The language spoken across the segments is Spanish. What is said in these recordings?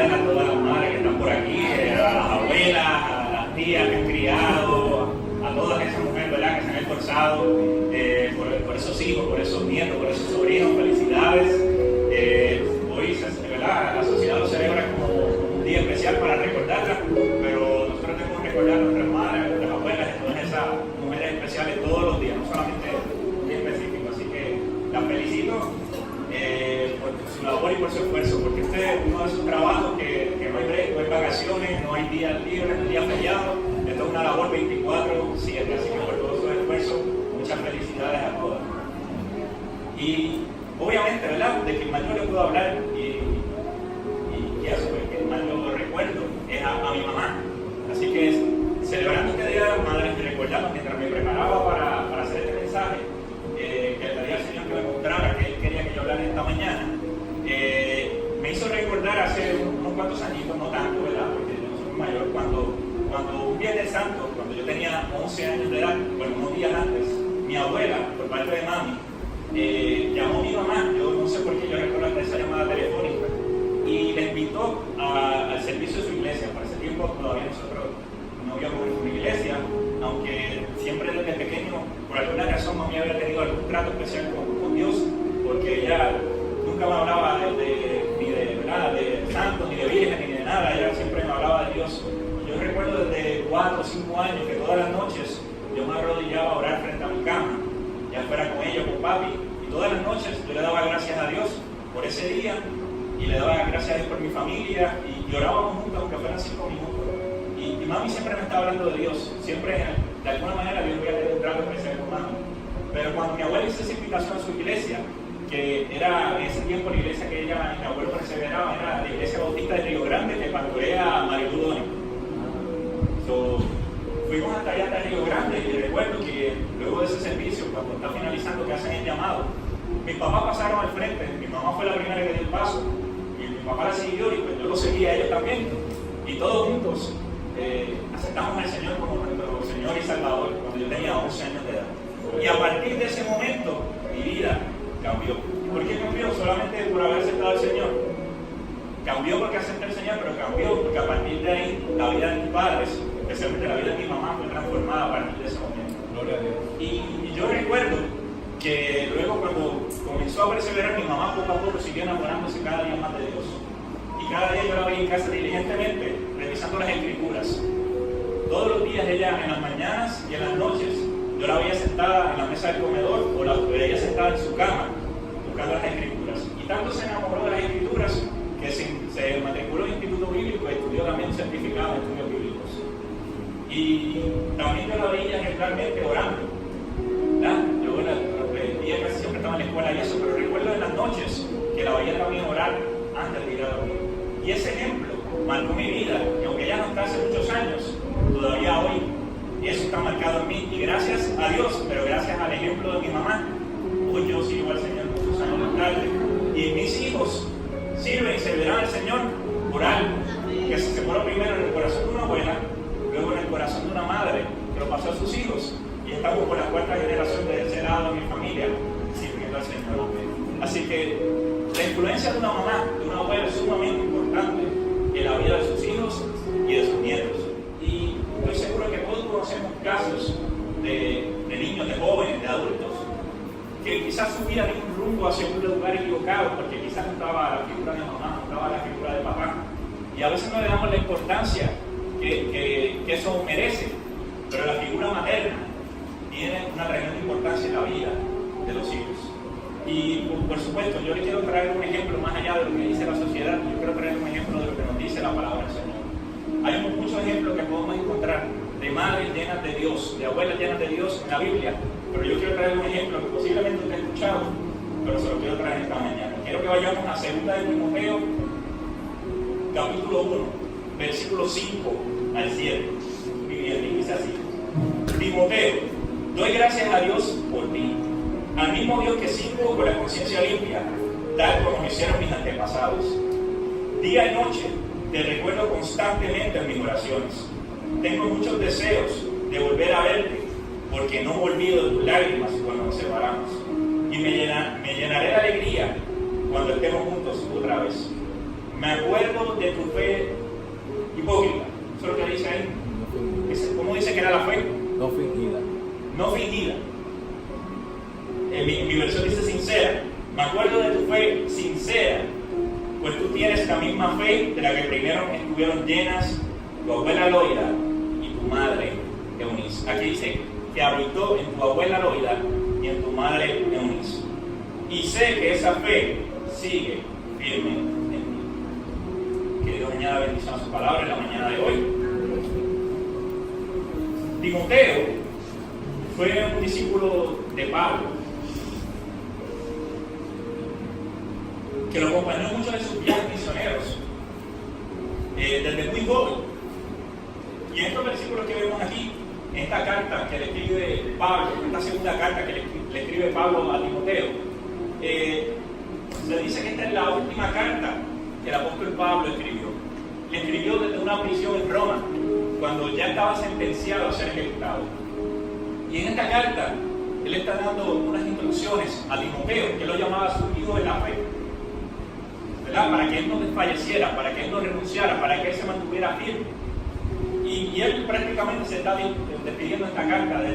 felicidades a todas las madres que están por aquí, a las abuelas, a las tías que han criado, a todas esas mujeres, ¿verdad?, que se han esforzado por esos hijos, por esos nietos, por esos sobrinos. Felicidades. Hoy, ¿verdad?, la sociedad lo celebra como un día especial para recordarlas, pero nosotros tenemos que recordar a nuestras madres, a nuestras abuelas, a todas esas mujeres especiales todos los días, no solamente un día específico. Así que las felicito por su labor y por su esfuerzo, porque este es uno de esos trabajos que no hay break, no hay vacaciones, no hay días libres, no hay días feriados. Esto es una labor 24/7, así que por todo su esfuerzo, muchas felicidades a todas. Y obviamente, ¿verdad?, de quien más yo le puedo hablar y eso, que más yo recuerdo es a mi mamá. Así que celebrando este Día de las Madres y recordando mientras me preparaba para hacer este mensaje, que le daría al Señor que me mostrara que Él quería que yo hablara esta mañana, me hizo recordar hace unos cuantos añitos, no tanto, ¿verdad?, porque yo no soy mayor, cuando un Viernes Santo, cuando yo tenía 11 años de edad, bueno, unos días antes, mi abuela, por parte de mami, llamó a mi mamá. Yo no sé por qué yo recuerdo esa llamada telefónica, y le invitó al servicio de su iglesia. Para ese tiempo todavía nosotros no habíamos ido a una iglesia, aunque siempre desde pequeño, por alguna razón, mami había tenido algún trato especial con Dios, porque ella nunca me hablaba de santos, ni de virgen, ni de nada. Ella siempre me hablaba de Dios. Yo recuerdo desde 4 o 5 años que todas las noches yo me arrodillaba a orar frente a mi cama, ya fuera con ella o con papi, y todas las noches yo le daba gracias a Dios por ese día, y le daba gracias a Dios por mi familia, y llorábamos juntos, aunque fueran 5 minutos. Y mami siempre me estaba hablando de Dios, siempre de alguna manera Dios voy a tener un trato especial con mami. Pero cuando mi abuela hizo esa invitación a su iglesia, que era en ese tiempo la iglesia que ella y mi abuelo perseveraba, era la iglesia bautista de Río Grande, que pastorea a Marilu Doni. Fuimos hasta allá, hasta Río Grande, y recuerdo que luego de ese servicio, cuando está finalizando, que hacen el llamado, mis papás pasaron al frente. Mi mamá fue la primera que dio el paso, y mi papá la siguió, y pues yo lo seguía a ellos también, y todos juntos aceptamos al Señor como nuestro Señor y Salvador cuando yo tenía 11 años de edad. Y a partir de ese momento mi vida cambió. ¿Por qué cambió? Solamente por haber aceptado al Señor. Cambió porque acepté al Señor, pero cambió porque a partir de ahí la vida de mis padres, especialmente la vida de mi mamá, fue transformada a partir de ese momento. Gloria a Dios. Y yo recuerdo que luego, cuando comenzó a perseverar, mi mamá poco a poco siguió enamorándose cada día más de Dios. Y cada día yo la veía en casa diligentemente revisando las Escrituras. Todos los días ella, en las mañanas y en las noches, yo la veía sentada en la mesa del comedor, o la veía sentada en su cama buscando las Escrituras. Y tanto se enamoró de las Escrituras que se matriculó en el Instituto Bíblico y estudió también un certificado de estudios bíblicos. Y también yo la veía ejemplarmente orando, ¿verdad? Yo el día casi siempre estaba en la escuela y eso, pero recuerdo en las noches que la veía también orar antes de ir a dormir. Y ese ejemplo marcó mi vida, que aunque ya no está hace muchos años, todavía hoy eso está marcado en mí. Y gracias a Dios, pero gracias al ejemplo de mi mamá, hoy yo sigo al Señor muchos años más tarde. Y mis hijos sirven y servirán al Señor por algo que se sembró primero en el corazón de una abuela, luego en el corazón de una madre, que lo pasó a sus hijos, y estamos por la 4ª generación de ese lado de mi familia sirviendo al Señor. Así que la influencia de una mamá, de una abuela, es sumamente importante en la vida de sus hijos y de sus nietos. Y estoy seguro que todos conocemos casos de niños, de jóvenes, de adultos, que quizás su vida dio un rumbo hacia un lugar equivocado, porque quizás no estaba la figura de mamá, no estaba la figura de papá. Y a veces no le damos la importancia que eso merece, pero la figura materna tiene una tremenda importancia en la vida de los hijos. Y por supuesto, yo le quiero traer un ejemplo más allá de lo que dice la sociedad. Yo quiero traer un ejemplo de lo que nos dice la palabra del Señor. Hay muchos ejemplos que podemos encontrar de madres llenas de Dios, de abuelas llenas de Dios en la Biblia, pero yo quiero traer un ejemplo que posiblemente usted ha escuchado, pero se lo quiero traer esta mañana. Quiero que vayamos a 2 de Timoteo, capítulo 1, versículos 5 al 7. Y bien, dice así: Timoteo, doy gracias a Dios por ti, al mismo Dios que sirvo con la conciencia limpia, tal como me hicieron mis antepasados. Día y noche te recuerdo constantemente en mis oraciones. Tengo muchos deseos de volver a verte, porque no me olvido de tus lágrimas cuando nos separamos. Y me llenaré de alegría cuando estemos juntos otra vez. Me acuerdo de tu fe hipócrita. Eso es lo que dice ahí. ¿Cómo dice que era la fe? No fingida. No fingida. En mi versión dice sincera. Me acuerdo de tu fe sincera, pues tú tienes la misma fe de la que primero estuvieron llenas tu abuela Loida y tu madre Eunice. Aquí dice que habitó en tu abuela Loida y en tu madre Eunice. Y sé que esa fe sigue firme en ti. Que Dios añada bendición a su palabra en la mañana de hoy. Timoteo fue un discípulo de Pablo, que lo acompañó en muchos de sus viajes misioneros, desde muy joven. Y en estos versículos que vemos aquí, en esta carta que le escribe Pablo, en esta segunda carta que le escribe Pablo a Timoteo, se dice que esta es la última carta que el apóstol Pablo escribió. Le escribió desde una prisión en Roma, cuando ya estaba sentenciado a ser ejecutado. Y en esta carta, él está dando unas instrucciones a Timoteo, que él lo llamaba su hijo de la fe, ¿verdad? Para que él no desfalleciera, para que él no renunciara, para que él se mantuviera firme. Y él prácticamente se está despidiendo esta carta de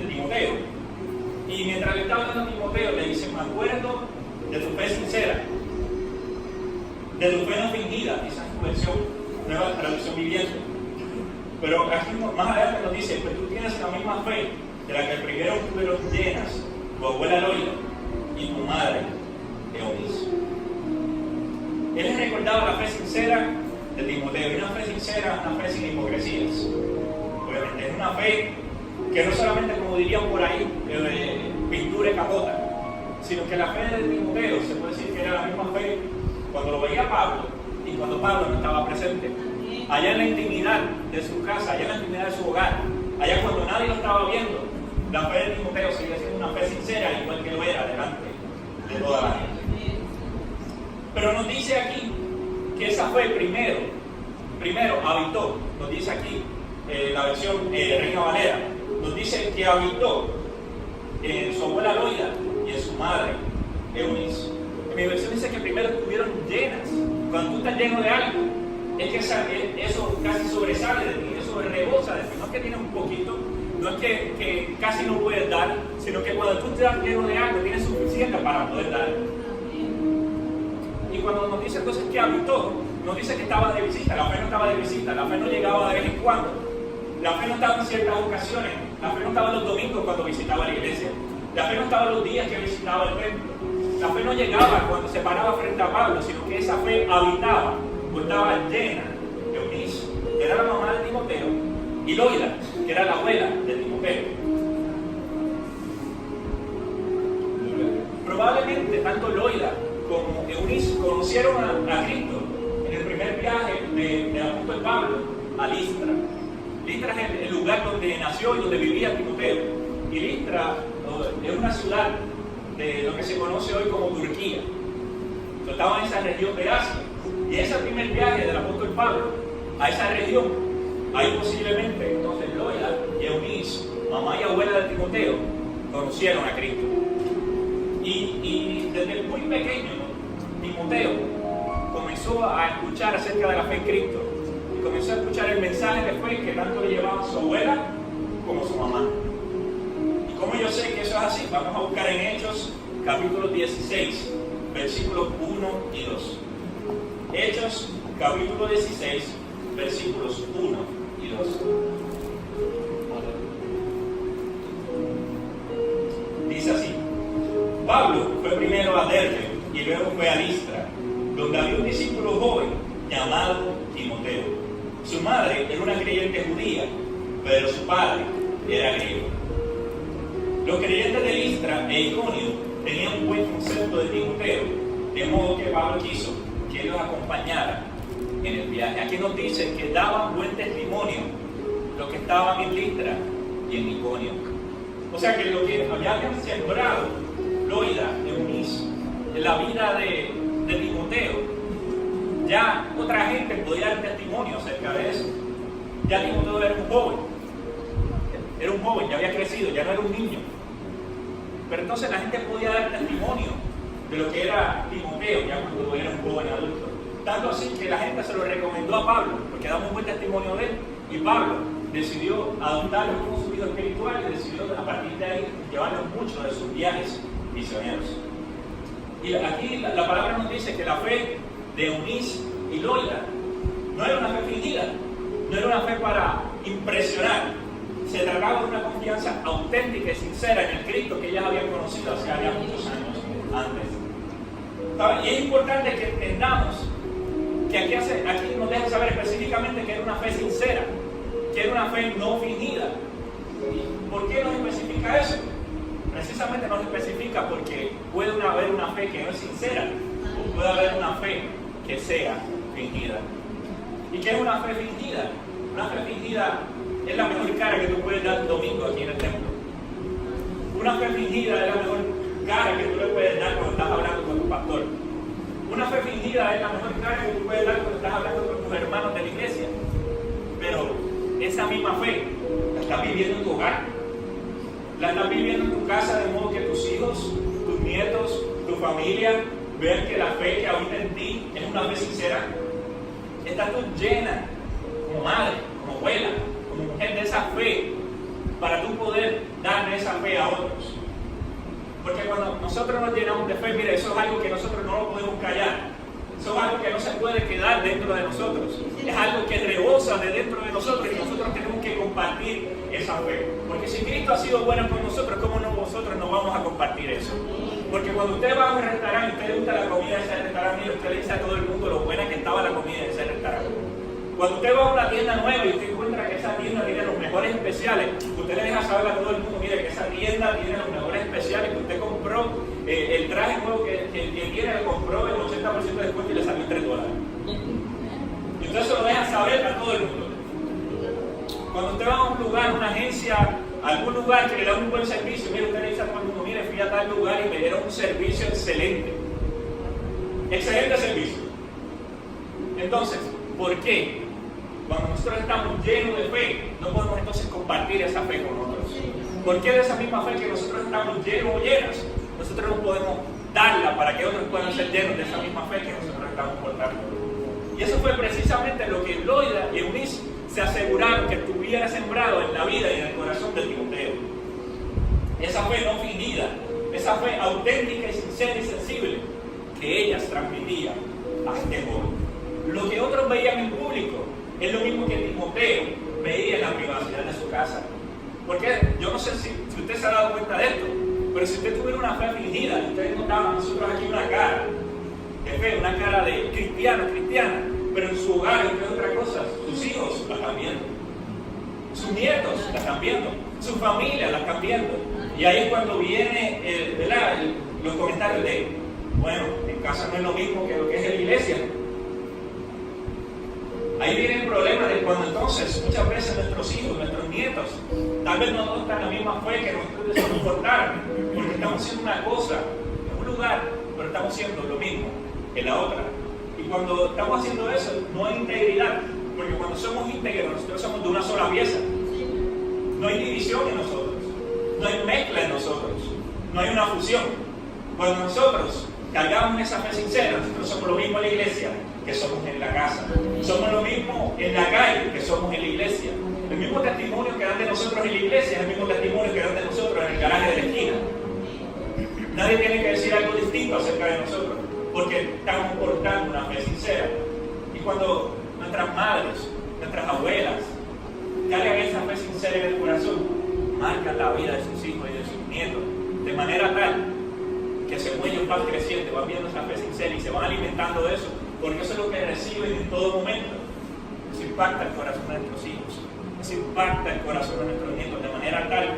Timoteo. Y mientras le está hablando a Timoteo, le dice: me acuerdo de tu fe sincera, de tu fe no fingida, esa es tu versión, nueva traducción viviente. Pero aquí más adelante nos dice: pues tú tienes la misma fe de la que primero fueron llenas tu abuela Loida y tu madre Eunice. Él les recordaba la fe sincera de Timoteo, y una fe sincera, una fe sin hipocresías. Obviamente es una fe que no solamente, como dirían por ahí, pintura y capota, sino que la fe de Timoteo se puede decir que era la misma fe cuando lo veía Pablo y cuando Pablo no estaba presente. Allá en la intimidad de su casa, allá en la intimidad de su hogar, allá cuando nadie lo estaba viendo, la fe de Timoteo seguía siendo una fe sincera, igual que lo era delante de toda la gente. Pero nos dice aquí que esa fe primero habitó, nos dice aquí la versión Reina Valera, nos dice que habitó en su abuela Loida y en su madre Eunice. En mi versión dice que primero estuvieron llenas. Cuando tú estás lleno de algo, es que eso casi sobresale de ti, eso rebosa de ti. No es que tienes un poquito, no es que casi no puedes dar, sino que cuando tú estás lleno de algo, tienes suficiente para poder dar. Y cuando nos dice entonces que habitó, nos dice que estaba de visita. La fe no estaba de visita, la fe no llegaba de vez en cuando, la fe no estaba en ciertas ocasiones, la fe no estaba los domingos cuando visitaba la iglesia, la fe no estaba los días que visitaba el templo, la fe no llegaba cuando se paraba frente a Pablo, sino que esa fe habitaba, o estaba llena de Eunice, que era la mamá de Timoteo, y Loida, que era la abuela de Timoteo. Probablemente tanto Loida como Eunice conocieron a Cristo en el primer viaje del apóstol Pablo a Listra. Listra es el lugar donde nació y donde vivía Timoteo. Y Listra es una ciudad de lo que se conoce hoy como Turquía. Estaba en esa región de Asia. Y ese primer viaje del apóstol Pablo a esa región, ahí posiblemente entonces Loida y Eunice, mamá y abuela de Timoteo, conocieron a Cristo. Y desde muy pequeño, Timoteo comenzó a escuchar acerca de la fe en Cristo y comenzó a escuchar el mensaje de fe que tanto le llevaba su abuela como su mamá. ¿Y cómo yo sé que eso es así? Vamos a buscar en Hechos capítulo 16, versículos 1 y 2. Hechos capítulo 16, versículos 1 y 2. Dice así: Pablo fue primero a Derbe y luego fue a Listra, donde había un discípulo joven llamado Timoteo. Su madre era una creyente judía, pero su padre era griego. Los creyentes de Listra e Iconio tenían un buen concepto de Timoteo, de modo que Pablo quiso que los acompañara en el viaje. Aquí nos dice que daban buen testimonio los que estaban en Listra y en Iconio. O sea que lo que habían sembrado Loida, Eunice, en la vida de Timoteo, ya otra gente podía dar testimonio acerca de eso. Ya Timoteo era un joven, ya había crecido, ya no era un niño. Pero entonces la gente podía dar testimonio de lo que era Timoteo, ya cuando era un joven adulto. Tanto así que la gente se lo recomendó a Pablo, porque da un buen testimonio de él. Y Pablo decidió adoptarlo como su vida espiritual y decidió a partir de ahí llevarlo mucho de sus viajes misioneros. Y aquí la palabra nos dice que la fe de Eunice y Loida no era una fe fingida, no era una fe para impresionar. Se trataba de una confianza auténtica y sincera en el Cristo que ellas habían conocido hace ya muchos años antes. Y es importante que entendamos que aquí nos deja saber específicamente que era una fe sincera, que era una fe no fingida. ¿Y por qué nos especifica eso? Precisamente nos especifica porque puede haber una fe que no es sincera, o puede haber una fe que sea fingida. ¿Y qué es una fe fingida? Una fe fingida es la mejor cara que tú puedes dar un domingo aquí en el templo. Una fe fingida es la mejor cara que tú le puedes dar cuando estás hablando con tu pastor. Una fe fingida es la mejor cara que tú puedes dar cuando estás hablando con tus hermanos de la iglesia. Pero esa misma fe la estás viviendo en tu hogar. La estás viviendo en tu casa de modo que tus hijos, tus nietos, tu familia vean que la fe que habita en ti es una fe sincera. Estás tú llena como madre, como abuela, como mujer de esa fe para tú poder darle esa fe a otros. Porque cuando nosotros nos llenamos de fe, mire, eso es algo que nosotros no lo podemos callar. Eso es algo que no se puede quedar dentro de nosotros. Es algo que rebosa de dentro de nosotros y nosotros tenemos que compartir esa fe. Porque si Cristo ha sido bueno con nosotros, ¿cómo no nosotros no vamos a compartir eso? Porque cuando usted va a un restaurante y usted le gusta la comida de ese restaurante, y usted le dice a todo el mundo lo buena que estaba la comida de ese restaurante. Cuando usted va a una tienda nueva y usted encuentra que esa tienda tiene los mejores especiales, usted le deja saber a todo el mundo, mire, que esa tienda tiene los mejores especiales, que usted compró el traje nuevo que tiene, lo compró en 80% de descuento y le salió $3. Y usted se lo deja saber a todo el mundo. Cuando usted va a un lugar, una agencia, algún lugar que le da un buen servicio, mire, usted le dice a todo el mundo, mire, fui a tal lugar y me dieron un servicio excelente. Excelente servicio. Entonces, ¿por qué? Cuando nosotros estamos llenos de fe, no podemos entonces compartir esa fe con otros. ¿Por qué de esa misma fe que nosotros estamos llenos o llenas, nosotros no podemos darla para que otros puedan ser llenos de esa misma fe que nosotros estamos portando? Y eso fue precisamente lo que Loida y Eunice se aseguraron que estuviera sembrado en la vida y en el corazón de Timoteo. Esa fe no fingida, esa fe auténtica y sincera y sensible que ellas transmitían a este joven. Lo que otros veían en público es lo mismo que Timoteo veía en la privacidad de su casa. Porque yo no sé si usted se ha dado cuenta de esto, pero si usted tuviera una fe fingida, ustedes notaban nosotros aquí una cara de fe, una cara de cristiana, pero en su hogar, entre otras cosas, sus hijos la están viendo, sus nietos la están viendo, su familia la están viendo. Y ahí es cuando viene los comentarios de, bueno, en casa no es lo mismo que lo que es en la iglesia. Ahí viene el problema de cuando entonces muchas veces nuestros hijos, nuestros nietos, tal vez no adoptan la misma fe que nosotros les importar, porque estamos haciendo una cosa en un lugar, pero estamos haciendo lo mismo en la otra. Y cuando estamos haciendo eso, no hay integridad, porque cuando somos íntegros, nosotros somos de una sola pieza. No hay división en nosotros, no hay mezcla en nosotros, no hay una fusión. Cuando nosotros cargamos esa fe sincera, nosotros somos lo mismo en la iglesia que somos en la casa. Somos lo mismo en la calle que somos en la iglesia. El mismo testimonio que dan de nosotros en la iglesia es el mismo testimonio que dan de nosotros en el garaje de la esquina. Nadie tiene que decir algo distinto acerca de nosotros, porque estamos portando una fe sincera. Y cuando nuestras madres, nuestras abuelas, cargan esa fe sincera en el corazón, marcan la vida de sus hijos y de sus nietos, de manera tal que según ellos van creciendo, van viendo esa fe sincera y se van alimentando de eso, porque eso es lo que reciben en todo momento. Eso impacta el corazón de nuestros hijos, eso impacta el corazón de nuestros nietos, de manera tal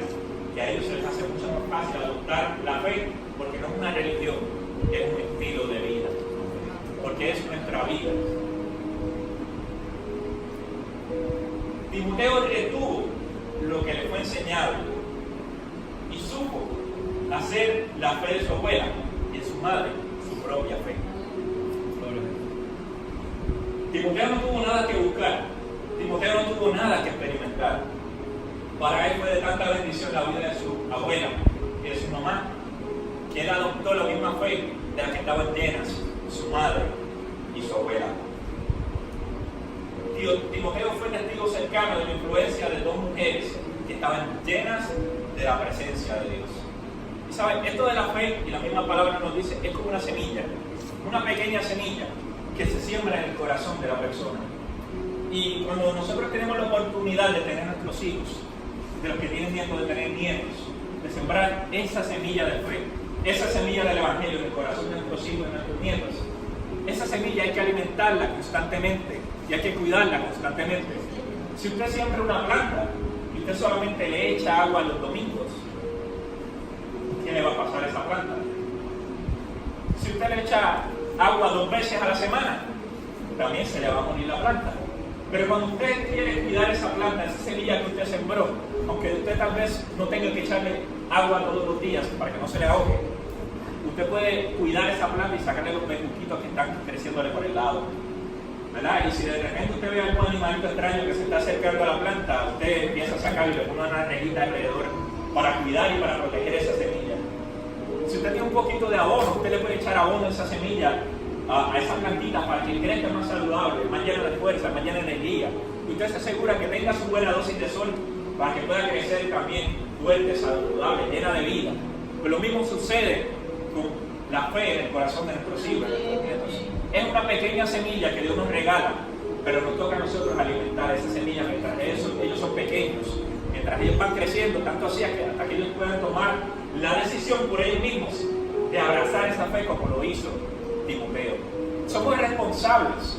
que a ellos se les hace mucho más fácil adoptar la fe, porque no es una religión, es un estilo de vida, porque es nuestra vida. Timoteo retuvo lo que le fue enseñado y supo hacer la fe de su abuela y de su madre su propia fe. Timoteo no tuvo nada que buscar, Timoteo no tuvo nada que experimentar. Para él fue de tanta bendición la vida de su abuela y de su mamá, que él adoptó la misma fe de la que estaban llenas su madre y y su abuela. Timoteo fue testigo cercano de la influencia de dos mujeres que estaban llenas de la presencia de Dios. Y saben, esto de la fe, y la misma palabra nos dice, es como una semilla, una pequeña semilla que se siembra en el corazón de la persona. Y cuando nosotros tenemos la oportunidad de tener nuestros hijos, de los que tienen nietos, de tener nietos, de sembrar esa semilla de fe, esa semilla del Evangelio en el corazón de nuestros hijos y de nuestros nietos, esa semilla hay que alimentarla constantemente y hay que cuidarla constantemente. Si usted siembra una planta y usted solamente le echa agua los domingos, ¿qué le va a pasar a esa planta? Si usted le echa agua 2 veces a la semana, también se le va a morir la planta. Pero cuando usted quiere cuidar esa planta, esa semilla que usted sembró, aunque usted tal vez no tenga que echarle agua todos los días para que no se le ahogue, usted puede cuidar esa planta y sacarle los bejuquitos que están creciéndole por el lado, ¿verdad? Y si de repente usted ve algún animalito extraño que se está acercando a la planta, usted empieza a sacarle y le pone una reguita alrededor para cuidar y para proteger esa semilla. Si usted tiene un poquito de abono, usted le puede echar abono a esa semilla, a esa plantita, para que crezca más saludable, más llena de fuerza, más llena de energía. Y usted se asegura que tenga su buena dosis de sol para que pueda crecer también fuerte, saludable, llena de vida. Pues lo mismo sucede con la fe en el corazón de nuestros hijos, de nuestros nietos. Es una pequeña semilla que Dios nos regala, pero nos toca a nosotros alimentar esa semilla mientras ellos son pequeños, mientras ellos van creciendo, tanto así hasta que ellos puedan tomar la decisión por ellos mismos de abrazar esa fe como lo hizo Timoteo. Somos responsables,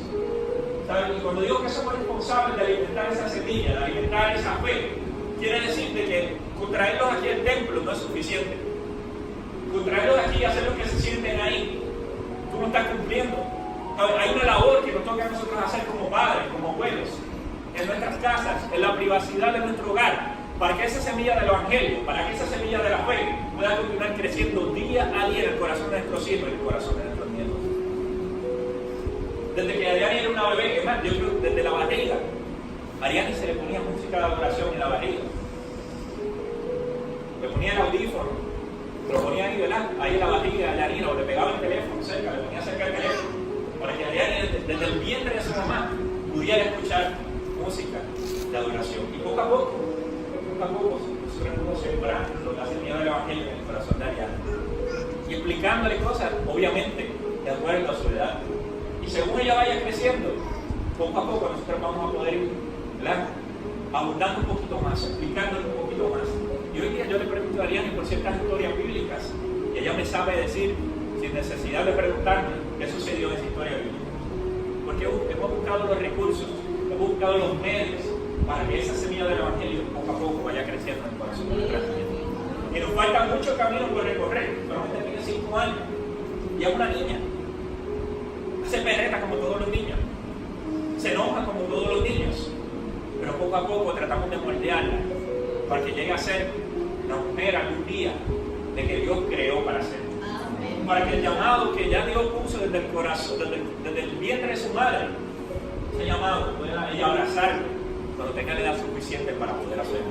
¿saben? Y cuando digo que somos responsables de alimentar esa semilla, de alimentar esa fe, quiere decir de que con traerlos aquí al templo no es suficiente. Con traerlos aquí y hacer lo que se sienten ahí, tú no estás cumpliendo. Hay una labor que nos toca a nosotros hacer como padres, como abuelos, en nuestras casas, en la privacidad de nuestro hogar, para que esa semilla del Evangelio, para que esa semilla de la fe pueda continuar creciendo día a día en el corazón de nuestros hijos y en el corazón de nuestros nietos. Desde que Ariani era una bebé, es más, yo creo desde la barriga, a Ariani se le ponía música de adoración en la barriga. Le ponía el audífono, lo ponía ahí, ¿verdad? Ahí en la barriga de Ariani, o le pegaba el teléfono cerca, le ponía cerca el teléfono, para que Ariani desde el vientre de su mamá pudiera escuchar música de adoración. Y poco a poco, nosotros podemos sembrar la semilla del Evangelio en el corazón de Ariani. Y explicándole cosas, obviamente, de acuerdo a su edad. Y según ella vaya creciendo, poco a poco nosotros vamos a poder ir, ¿verdad?, abundando un poquito más, explicándole un poquito más. Y hoy día yo le pregunto a Ariani por ciertas historias bíblicas, y ella me sabe decir, sin necesidad de preguntarme, qué sucedió en esa historia bíblica. Porque hemos buscado los recursos, hemos buscado los medios para que esa semilla del Evangelio poco a poco vaya creciendo en el corazón de nuestra gente. Y nos falta mucho camino por recorrer, solamente tiene 5 años, y es una niña. Se perreta como todos los niños, se enoja como todos los niños, pero poco a poco tratamos de moldearla para que llegue a ser la mujer algún día de que Dios creó para ser. Amén. Para que el llamado que ya Dios puso desde el corazón, desde el vientre de su madre, ese llamado pueda ella abrazarlo cuando tenga la edad suficiente para poder hacerlo.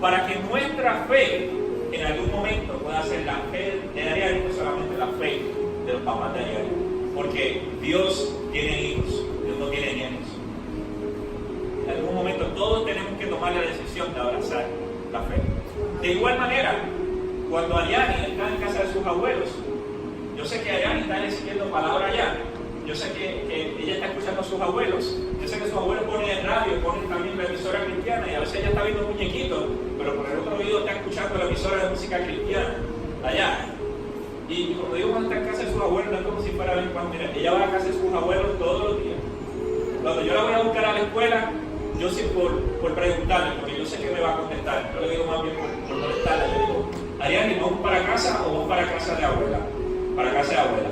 Para que nuestra fe en algún momento pueda ser la fe de Ariani, no solamente la fe de los papás de Ariani. Porque Dios tiene hijos, Dios no tiene nietos. En algún momento todos tenemos que tomar la decisión de abrazar la fe. De igual manera, cuando Ariani está en casa de sus abuelos, yo sé que Ariani está recibiendo palabra allá, yo sé que ella está escuchando a sus abuelos, yo sé que sus abuelos ponen el radio, ponen también la emisora cristiana, y a veces ella está viendo muñequitos, pero por el otro oído está escuchando la emisora de música cristiana allá. Y como digo, cuando está en casa de sus abuelos, no es como si fuera a ver cuando, mira, ella va a casa de sus abuelos todos los días. Cuando yo la voy a buscar a la escuela, yo sí por preguntarle, porque yo sé que me va a contestar. Yo le digo más bien por molestarla. Yo digo, Ariani, ¿vamos para casa o vamos para casa de abuela? Para casa de abuela.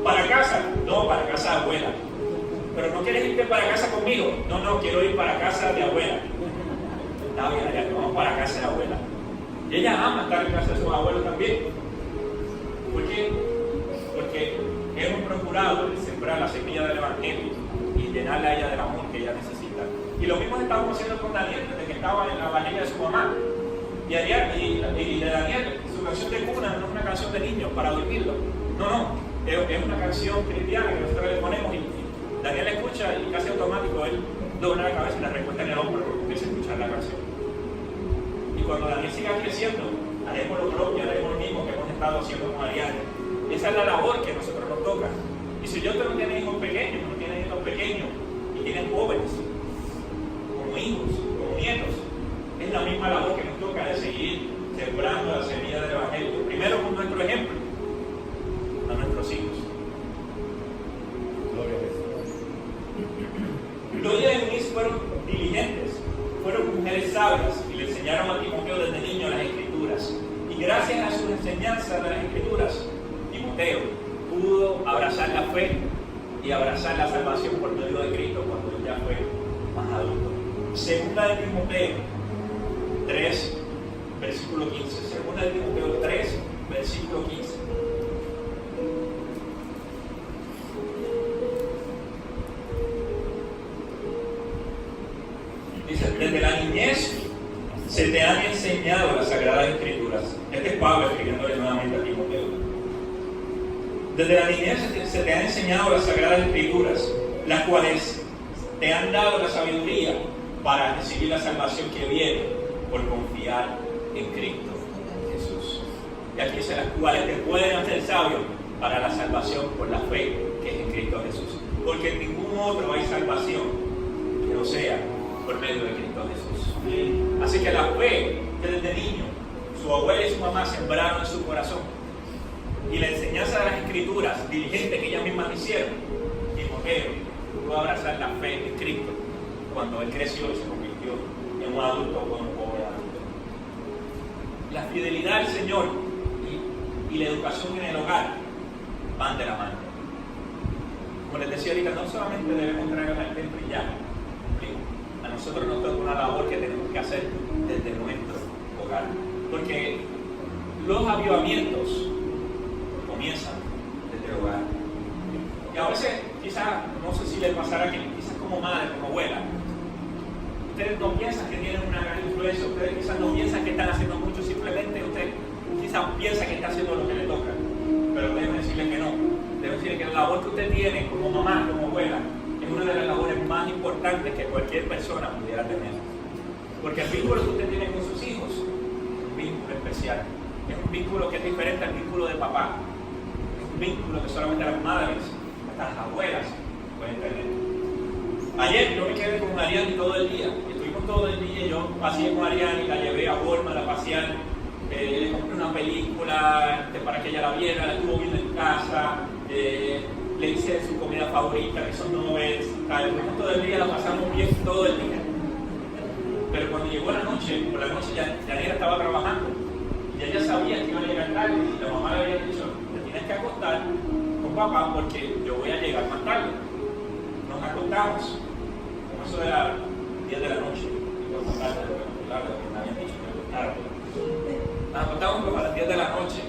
¿Para casa? No, para casa de abuela. ¿Pero no quieres irte para casa conmigo? No, quiero ir para casa de abuela. Está bien, Ariani, vamos para casa de abuela. Y ella ama estar en casa de sus abuelos también. ¿Por qué? Porque hemos procurado sembrar la semilla del Evangelio y llenarla a ella del amor que ella necesita. Y lo mismo estábamos haciendo con Daniel desde que estaba en la barriga de su mamá. Y de Daniel, su canción de cuna no es una canción de niños para dormirlo. No. Es una canción cristiana que nosotros le ponemos y Daniel escucha y casi automático él dobla la cabeza y la recuesta en el hombro porque empieza a escuchar la canción. Y cuando Daniel siga creciendo, haremos lo propio, haremos lo mismo que hemos estado haciendo con Ariane. Esa es la labor que a nosotros nos toca. Y si usted no tiene hijos pequeños, no tiene hijos pequeños y tienen jóvenes, como hijos, como nietos, es la misma labor que nos toca de seguir sembrando la semilla del Evangelio. Primero con nuestro ejemplo, a nuestros hijos. Gloria a Jesús. Loida y Eunice fueron diligentes, fueron mujeres sabias y le enseñaron a Timoteo desde niño las Escrituras. Y gracias a sus enseñanzas de las Escrituras, Timoteo pudo abrazar la fe y abrazar la salvación por medio de Cristo cuando él ya fue más adulto. Segunda de Timoteo 3, versículo 15. Segunda de Timoteo 3, versículo 15. Dice, desde la niñez se te han enseñado las Sagradas Escrituras. Este es Pablo escribiéndole nuevamente a Timoteo. Desde la niñez se te han enseñado las Sagradas Escrituras, las cuales te han dado la sabiduría para recibir la salvación que viene por confiar en Cristo Jesús. Y aquí dice las cuales te pueden hacer sabio para la salvación por la fe que es en Cristo Jesús. Porque en ningún otro hay salvación que no sea por medio de Cristo Jesús. Así que la fe que desde niño su abuela y su mamá sembraron en su corazón y la enseñanza de las Escrituras diligente que ellas mismas hicieron, Timoteo pudo abrazar la fe en Cristo cuando él creció y se convirtió en un adulto o en un joven adulto. La fidelidad al Señor y la educación en el hogar van de la mano. Como les decía ahorita, no solamente debemos traer al templo y ya, a nosotros nos toca una labor que tenemos que hacer desde nuestro hogar. Porque los avivamientos comienzan desde el hogar. Y a veces, quizás, no sé si les pasará que quizás como madre, como abuela, ustedes no piensan que tienen una gran influencia, ustedes quizás no piensan que están haciendo mucho, simplemente usted quizás piensa que está haciendo lo que le toca. Pero déjenme decirle que no. Debo decirle que la labor que usted tiene como mamá, como abuela, es una de las labores más importantes que cualquier persona pudiera tener. Porque el vínculo que usted tiene con sus hijos es un vínculo especial. Es un vínculo que es diferente al vínculo de papá. Es un vínculo que solamente las madres, hasta las abuelas pueden tener. Ayer yo me quedé con Ariane todo el día. Estuvimos todo el día y yo paseé con Ariane y la llevé a Walmart a pasear. Le compré una película para que ella la viera, la estuvo viendo en casa. Le hice su comida favorita, que son nubes. Estuvimos todo el día, la pasamos bien todo el día. Pero cuando llegó la noche, por la noche ya estaba trabajando. Y ella sabía que iba a llegar tarde. Y la mamá le había dicho, te tienes que acostar con papá porque yo voy a llegar más tarde. Nos acostamos, como eso de las 10 de la noche. Y por tarde, claro, me habían dicho que acostara. Nos acostamos como a las 10 de la noche.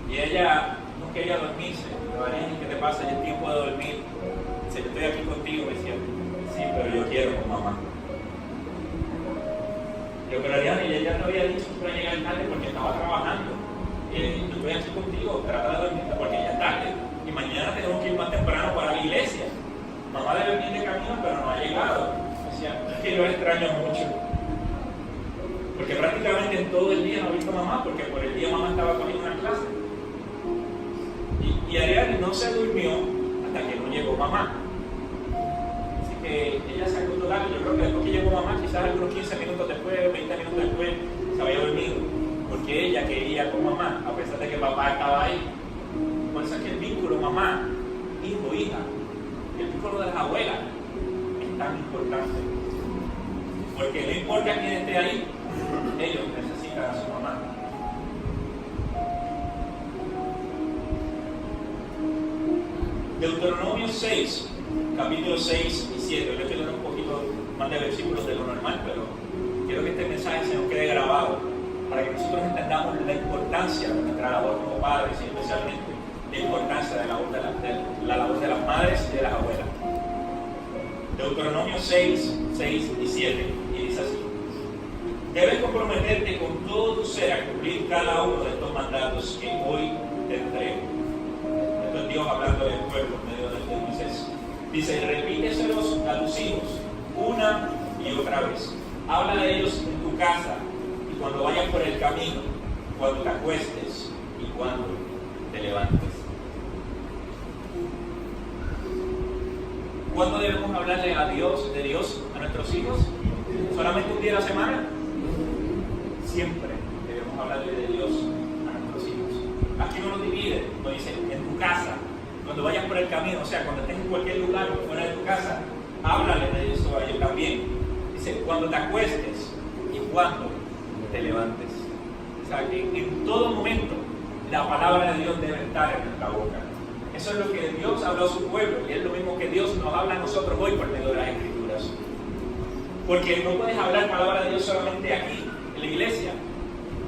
Y ella no quería dormirse. Ariane, ¿qué te pasa? Ya es tiempo de dormir. Dice, yo estoy aquí contigo. Me decía, sí, pero yo quiero con mamá. Yo, pero Ariane, ella no había dicho que iba a llegar tarde porque estaba trabajando. Yo estoy aquí contigo, trata de dormirte porque ya es tarde. Y mañana tenemos que ir más temprano para la iglesia. Mamá debe venir de camino, pero no ha llegado. Decía, es que yo la extraño mucho. Porque prácticamente en todo el día no he visto a mamá, porque por el día mamá estaba cogiendo una clase. Y Ariane no se durmió hasta que no llegó mamá. Así que ella se acostó tarde. Yo creo que después que llegó mamá, quizás algunos 15 minutos después, 20 minutos después, se había dormido. Porque ella quería con mamá, a pesar de que papá estaba ahí. Por eso es que el vínculo mamá, hijo, hija, el vínculo de las abuelas es tan importante. Porque no importa quién esté ahí, ellos necesitan a su mamá. Deuteronomio 6, capítulo 6 y 7. Yo quiero leer un poquito más de versículos de lo normal, pero quiero que este mensaje se nos quede grabado para que nosotros entendamos la importancia de nuestra labor como padres y especialmente la importancia de la labor de las madres y de las abuelas. Deuteronomio 6, 6 y 7. Y dice así: debes comprometerte con todo tu ser a cumplir cada uno de estos mandatos que hoy te entrego. Estos Dios hablando del pueblo en medio de Moisés. Dice, repíteselos a tus hijos una y otra vez. Habla de ellos en tu casa y cuando vayas por el camino, cuando te acuestes y cuando te levantes. ¿Cuándo debemos hablarle de Dios a nuestros hijos? ¿Solamente un día a la semana? Siempre debemos hablarle de Dios a nuestros hijos. Aquí no nos divide, nos dice en tu casa, cuando vayas por el camino, o sea, cuando estés en cualquier lugar fuera de tu casa, háblale de eso a ellos también. Dice, cuando te acuestes y cuando te levantes. O sea, que en todo momento la palabra de Dios debe estar en nuestra boca. Eso es lo que Dios habló a su pueblo y es lo mismo que Dios nos habla a nosotros hoy por medio de las Escrituras. Porque no puedes hablar palabra de Dios solamente aquí, en la iglesia,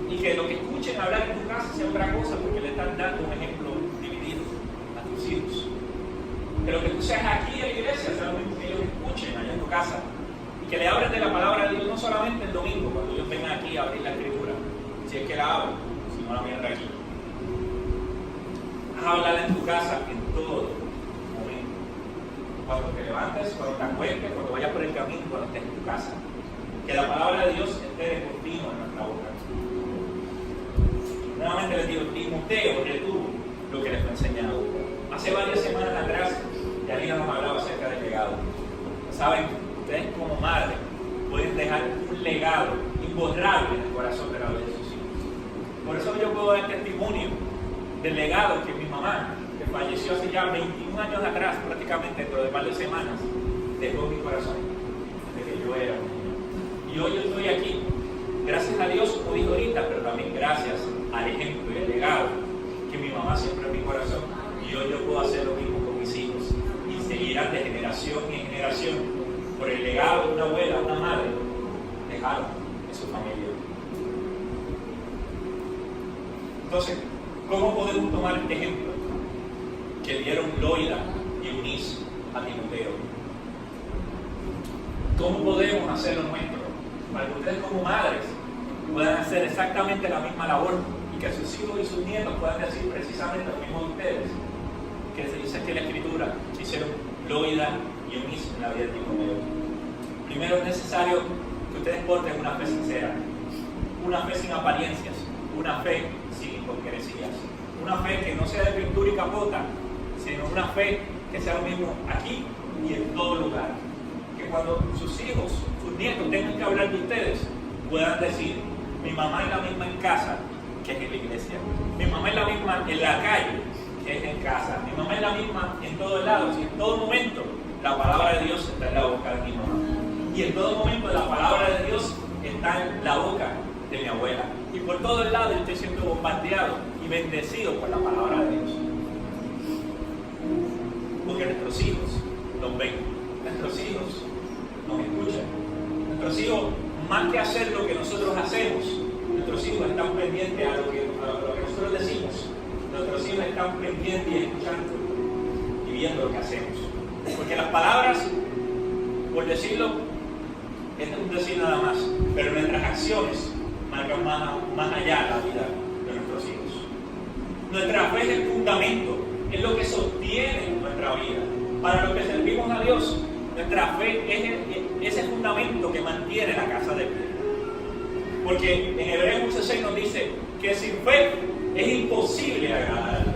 y que lo que escuchen hablar en tu casa sea otra cosa, porque le están dando un ejemplo dividido a tus hijos. Que lo que tú seas aquí en la iglesia sea lo mismo que ellos escuchen allá en tu casa. Y que le abren de la palabra de Dios no solamente el domingo, cuando ellos vengan aquí a abrir la Escritura, si es que la abren, si no la miran aquí. Háblala en tu casa en todo momento. Cuando te levantes, cuando te acuestes, cuando vayas por el camino, cuando estés en tu casa. Que la palabra de Dios esté de continuo en nuestra boca. Nuevamente les digo, Timoteo retuvo lo que les fue enseñado. Hace varias semanas atrás, Yanina nos hablaba acerca del legado. Saben, ustedes como madres pueden dejar un legado imborrable en el corazón de cada uno de sus hijos. Por eso yo puedo dar testimonio del legado que mi mamá, que falleció hace ya 21 años atrás, prácticamente dentro de un par de semanas, dejó en mi corazón, desde que yo era un niño. Y hoy yo estoy aquí, gracias a Dios, como dijo ahorita, pero también gracias al ejemplo y al legado que mi mamá siempre en mi corazón. Y hoy yo puedo hacer lo mismo con mis hijos. Y seguirán de generación en generación por el legado de una abuela, una madre, dejaron en su familia. Entonces, ¿cómo podemos tomar este ejemplo que dieron Loida y Eunice a Timoteo? ¿Cómo podemos hacerlo nuestro? Para que ustedes como madres puedan hacer exactamente la misma labor y que sus hijos y sus nietos puedan decir precisamente lo mismo de ustedes, que se dice aquí en la Escritura que hicieron Loida y Eunice en la vida de Timoteo. Primero es necesario que ustedes porten una fe sincera, una fe sin apariencias, una fe sin hipocresías, una fe que no sea de pintura y capota, sino una fe que sea lo mismo aquí y en todo lugar. Que cuando sus hijos, sus nietos tengan que hablar de ustedes, puedan decir, mi mamá es la misma en casa que es en la iglesia, mi mamá es la misma en la calle que es en casa, mi mamá es la misma en todos lados y en todo momento la palabra de Dios está en la boca de mi mamá. Y en todo momento la palabra de Dios está en la boca de mi abuela. Y por todo el lado yo estoy siendo bombardeado y bendecido por la palabra de Dios. Porque nuestros hijos nos ven, nuestros hijos nos escuchan. Nuestros hijos, más que hacer lo que nosotros hacemos, nuestros hijos están pendientes a lo que nosotros decimos. Nuestros hijos están pendientes y escuchando y viendo lo que hacemos. Porque las palabras, por decirlo, este es un decir nada más, pero nuestras acciones marcan más allá la vida de nuestros hijos. Nuestra fe es el fundamento, es lo que sostiene nuestra vida. Para los que servimos a Dios, nuestra fe es ese fundamento que mantiene la casa de pie. Porque en Hebreos 11:6 nos dice que sin fe es imposible agradar a Dios.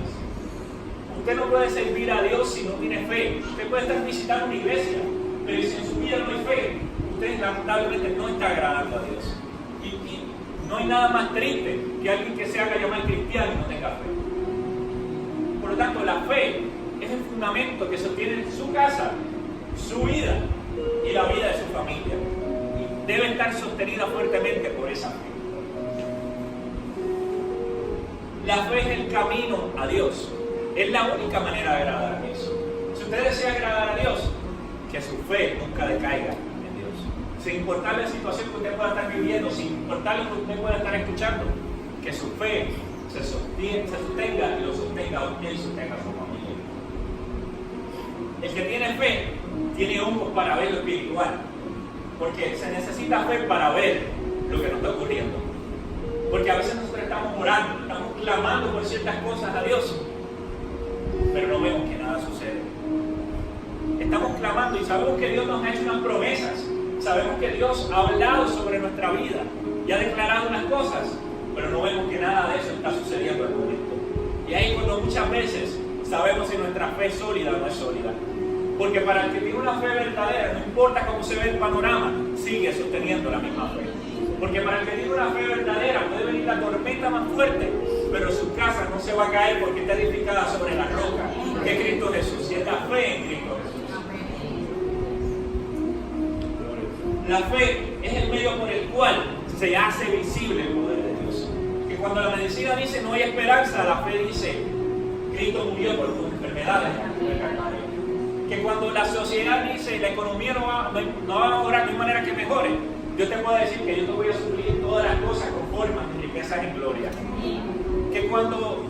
Usted no puede servir a Dios si no tiene fe. Usted puede estar visitando una iglesia, pero si en su vida no hay fe, usted lamentablemente no está agradando a Dios. Y no hay nada más triste que alguien que se haga llamar cristiano y no tenga fe. Por lo tanto, la fe es el fundamento que sostiene su casa, su vida y la vida de su familia. Y debe estar sostenida fuertemente por esa fe. La fe es el camino a Dios. Es la única manera de agradar a Dios. Si usted desea agradar a Dios, que su fe nunca decaiga en Dios. Sin importar la situación que usted pueda estar viviendo, sin importar lo que usted pueda estar escuchando, que su fe se sostenga y lo sostenga a usted y sostenga a su familia. El que tiene fe tiene ojos para ver lo espiritual, porque se necesita fe para ver lo que nos está ocurriendo. Porque a veces nosotros estamos orando, estamos clamando por ciertas cosas a Dios, pero no vemos que nada sucede. Estamos clamando y sabemos que Dios nos ha hecho unas promesas, sabemos que Dios ha hablado sobre nuestra vida y ha declarado unas cosas, pero no vemos que nada de eso está sucediendo al momento. Y ahí cuando muchas veces sabemos si nuestra fe es sólida o no es sólida. Porque para el que tiene una fe verdadera, no importa cómo se ve el panorama, sigue sosteniendo la misma fe. Porque para el que tiene una fe verdadera, puede venir la tormenta más fuerte, pero su casa no se va a caer porque está edificada sobre la roca, que es Cristo Jesús, y es la fe en Cristo Jesús. La fe es el medio por el cual se hace visible el poder de Dios. Que cuando la medicina dice no hay esperanza, la fe dice Cristo murió por tus enfermedades. Que cuando la sociedad dice la economía no va a mejorar, no hay manera que mejore, yo te puedo decir que yo te voy a suplir todas las cosas conforme a mi riqueza en gloria. Que cuando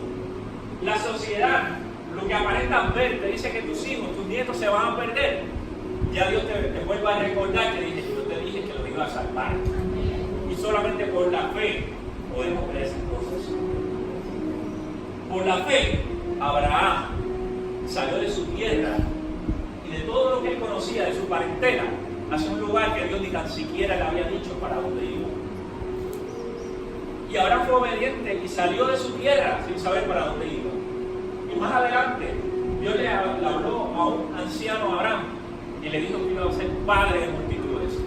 la sociedad, lo que aparenta ver, te dice que tus hijos, tus nietos se van a perder, ya Dios te vuelva a recordar que yo te dije que los iba a salvar. Y solamente por la fe podemos ver esas cosas. Por la fe, Abraham salió de su tierra y de todo lo que él conocía, de su parentela, hacia un lugar que Dios ni tan siquiera le había dicho para dónde iba. Y Abraham fue obediente y salió de su tierra sin saber para dónde iba. Y más adelante, Dios le habló a un anciano Abraham y le dijo que iba a ser padre de multitudes.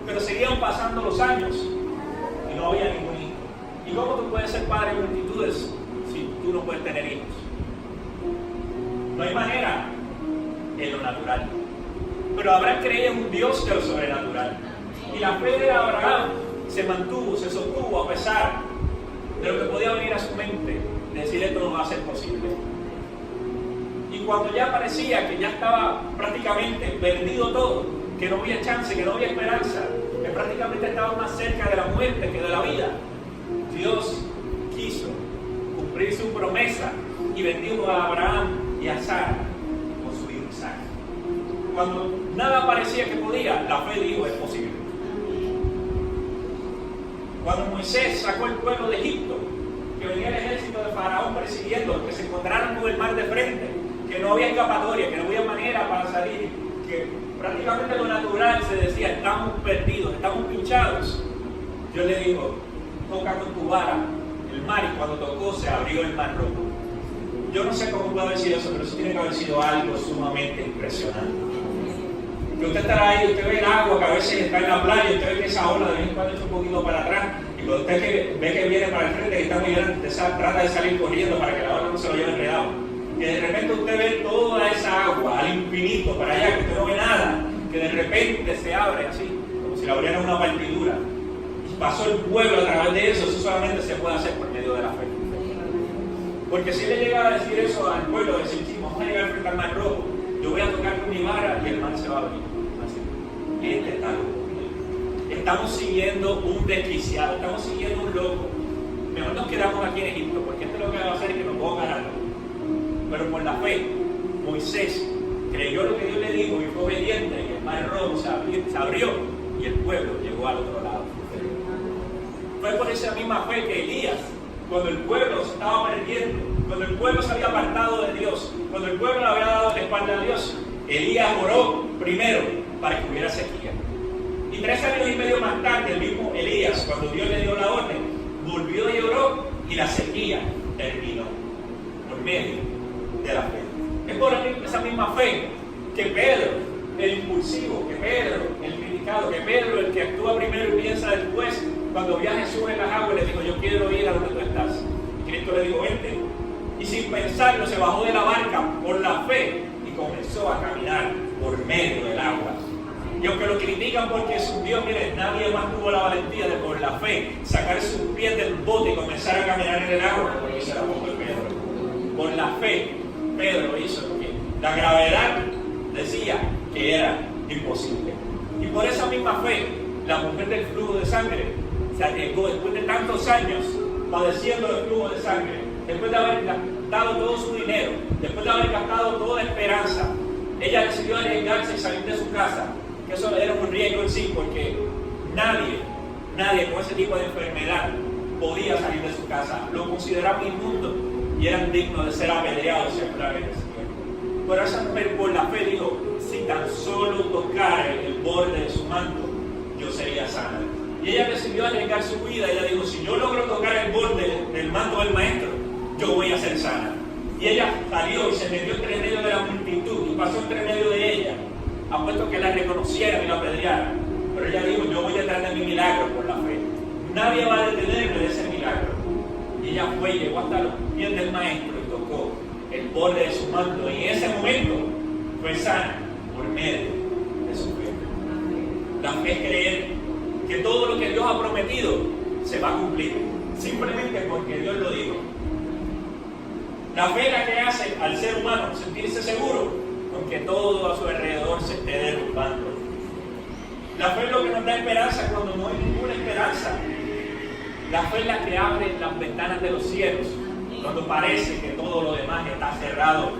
Pero seguían pasando los años y no había ningún hijo. ¿Y cómo tú puedes ser padre de multitudes si tú no puedes tener hijos? No hay manera en lo natural. Pero Abraham creía en un Dios de lo sobrenatural. Y la fe de Abraham se mantuvo, se sostuvo a pesar de lo que podía venir a su mente, decir esto no va a ser posible. Y cuando ya parecía que ya estaba prácticamente perdido todo, que no había chance, que no había esperanza, que prácticamente estaba más cerca de la muerte que de la vida, Dios quiso cumplir su promesa y bendijo a Abraham y a Sara con su hijo Isaac. Cuando nada parecía que podía, la fe dijo es posible. Cuando Moisés sacó el pueblo de Egipto, que venía el ejército de Faraón persiguiendo, que se encontraron con el mar de frente, que no había escapatoria, que no había manera para salir, que prácticamente lo natural se decía, estamos perdidos, estamos pinchados. Dios le dijo, toca con tu vara el mar, y cuando tocó se abrió el mar rojo. Yo no sé cómo puede haber sido eso, pero eso tiene que haber sido algo sumamente impresionante. Que usted estará ahí, usted ve el agua que a veces está en la playa, usted ve que esa ola de vez en cuando echa un poquito para atrás, y cuando usted ve que viene para el frente, que está muy grande, usted trata de salir corriendo para que la ola no se lo lleve enredado. Que de repente usted ve toda esa agua al infinito para allá, que usted no ve nada, que de repente se abre así, como si le abriera una partidura, y pasó el pueblo a través de eso. Eso solamente se puede hacer por medio de la fe. Porque si le llega a decir eso al pueblo, decir, sí, vamos a llegar frente al mar rojo, yo voy a tocar con mi vara y el mar se va a abrir. Así. Este está loco. Estamos siguiendo un desquiciado, estamos siguiendo un loco. Mejor nos quedamos aquí en Egipto, porque esto es lo que va a hacer que nos pongan a loco. Pero por la fe, Moisés creyó lo que Dios le dijo y fue obediente, y el mar rojo se abrió y el pueblo llegó al otro lado. Fue por esa misma fe que Elías, cuando el pueblo se estaba perdiendo, cuando el pueblo se había apartado de Dios, cuando el pueblo le había dado la espalda a Dios, Elías oró primero para que hubiera sequía. Y 3 años y medio más tarde, el mismo Elías, cuando Dios le dio la orden, volvió y oró y la sequía terminó por medio de la fe. Es por esa misma fe que Pedro, el impulsivo, que Pedro, el criticado, que Pedro, el que actúa primero y piensa después, cuando vio a Jesús en las aguas, le dijo, yo quiero ir a donde tú estás. Y Cristo le dijo, vente. Y sin pensarlo, se bajó de la barca por la fe y comenzó a caminar por medio del agua. Y aunque lo critican porque es un Dios, mire, nadie más tuvo la valentía de por la fe sacar sus pies del bote y comenzar a caminar en el agua, porque se la puso Pedro. Por la fe, Pedro hizo lo que la gravedad decía que era imposible. Y por esa misma fe, la mujer del flujo de sangre se arriesgó después de tantos años padeciendo del flujo de sangre, después de haber gastado todo su dinero, después de haber gastado toda esperanza. Ella decidió arriesgarse y salir de su casa, que eso era un riesgo en sí, porque nadie con ese tipo de enfermedad podía salir de su casa. Lo consideraban inmundo. y eran dignos de ser apedreados si alguna vez recibieron. Pero esa mujer por la fe dijo, si tan solo tocara el borde de su manto, yo sería sana. Y ella decidió arriesgar su vida. Ella dijo, si yo logro tocar el borde del manto del maestro, yo voy a ser sana. Y ella salió y se metió entre medio de la multitud y pasó entre medio de ella, apuesto que la reconocieran y la apedrearan. Pero ella dijo, yo voy detrás de mi milagro por la fe. Nadie va a detenerme de ese milagro. Y ella fue y llegó hasta los pies del maestro y tocó el borde de su manto. Y en ese momento fue sana por medio de su fe. La fe es creer que todo lo que Dios ha prometido se va a cumplir, simplemente porque Dios lo dijo. La fe es la que hace al ser humano sentirse seguro, aunque todo a su alrededor se esté derrumbando. La fe es lo que nos da esperanza cuando no hay ninguna esperanza. La fe es la que abre las ventanas de los cielos cuando parece que todo lo demás está cerrado.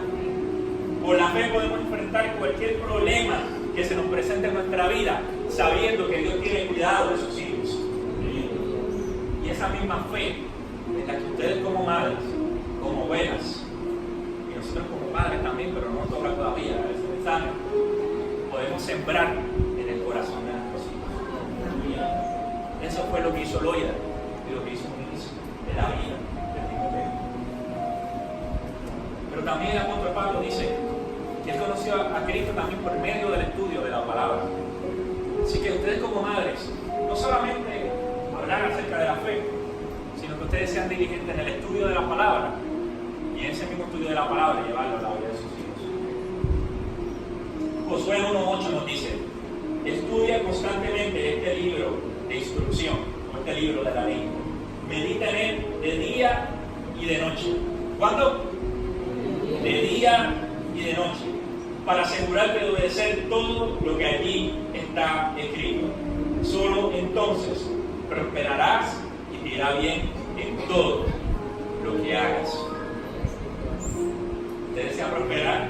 Por la fe podemos enfrentar cualquier problema que se nos presente en nuestra vida, sabiendo que Dios tiene cuidado de sus hijos. Y esa misma fe es la que ustedes como madres, como abuelas, y nosotros como padres también, pero no nos toca todavía ese mensaje, podemos sembrar en el corazón de nuestros hijos. Eso fue lo que hizo Loida y lo que hizo Unice de la vida de Timoteo. Pero también el apóstol Pablo dice que él conoció a Cristo también por medio del estudio de la palabra. Así que ustedes como madres, no solamente hablar acerca de la fe, sino que ustedes sean diligentes en el estudio de la palabra y en ese mismo estudio de la palabra llevarlo a la vida de sus hijos. Josué 1:8 nos dice, estudia constantemente este libro de instrucción, o este libro de la ley. Medita en él de día y de noche. ¿Cuándo? De día y de noche, para asegurarte de obedecer todo lo que allí está escrito. Solo entonces prosperarás y te irá bien en todo lo que hagas. ¿Usted desea prosperar?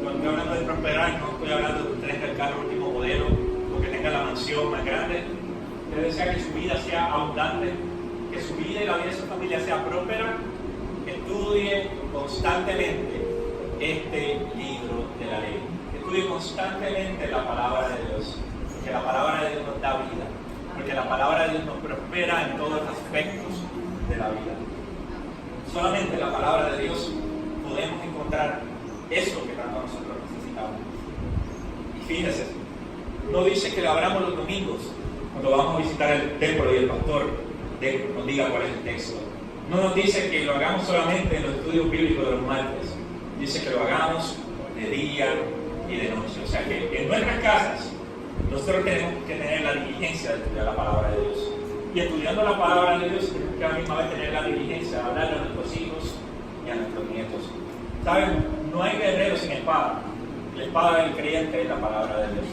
Cuando estoy hablando de prosperar, no estoy hablando de que usted tenga el carro último modelo o que tenga la mansión más grande. ¿Usted desea que su vida sea abundante? ¿Que su vida y la vida de su familia sea próspera? Estudie constantemente este libro de la ley. Estudie constantemente la palabra de Dios, porque la palabra de Dios nos da vida, porque la palabra de Dios nos prospera en todos los aspectos de la vida. Solamente en la palabra de Dios podemos encontrar eso que tanto nosotros necesitamos. Y fíjese, no dice que lo abramos los domingos cuando vamos a visitar el templo y el pastor nos diga cuál es el texto. No nos dice que lo hagamos solamente en los estudios bíblicos de los martes. Dice que lo hagamos de día y de noche. O sea que en nuestras casas nosotros tenemos que tener la diligencia de estudiar la palabra de Dios. Y estudiando la palabra de Dios tenemos que a la misma vez tener la diligencia de hablarle a nuestros hijos y a nuestros nietos. ¿Saben? No hay guerrero sin espada. La espada del creyente es la palabra de Dios.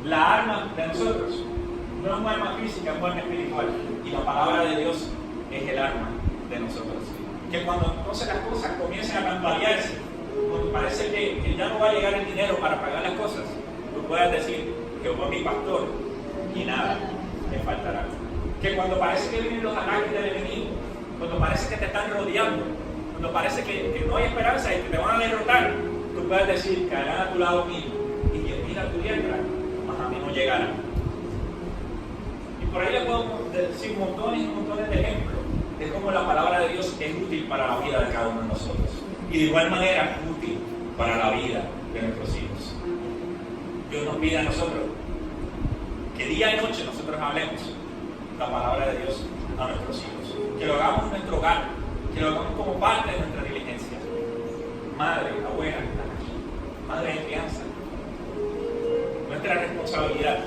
La arma de nosotros no es un arma física, es un arma espiritual. Y la palabra de Dios es el arma de nosotros. Que cuando entonces las cosas comiencen a tambalearse, cuando parece que ya no va a llegar el dinero para pagar las cosas, tú puedas decir, Jehová es mi pastor y nada me faltará. Que cuando parece que vienen los ataques del enemigo, cuando parece que te están rodeando, cuando parece que no hay esperanza y que te van a derrotar, tú puedes decir, caerán a tu lado mío y quien mira a tu diestra, más a mí no llegará. Y por ahí le podemos decir montones y montones de ejemplos de cómo la palabra de Dios es útil para la vida de cada uno de nosotros. Y de igual manera es útil para la vida de nuestros hijos. Dios nos pide a nosotros que día y noche nosotros hablemos la palabra de Dios a nuestros hijos. Que lo hagamos en nuestro hogar, que lo hagamos como parte de nuestra diligencia. Madre, abuela, madre de crianza. Nuestra responsabilidad,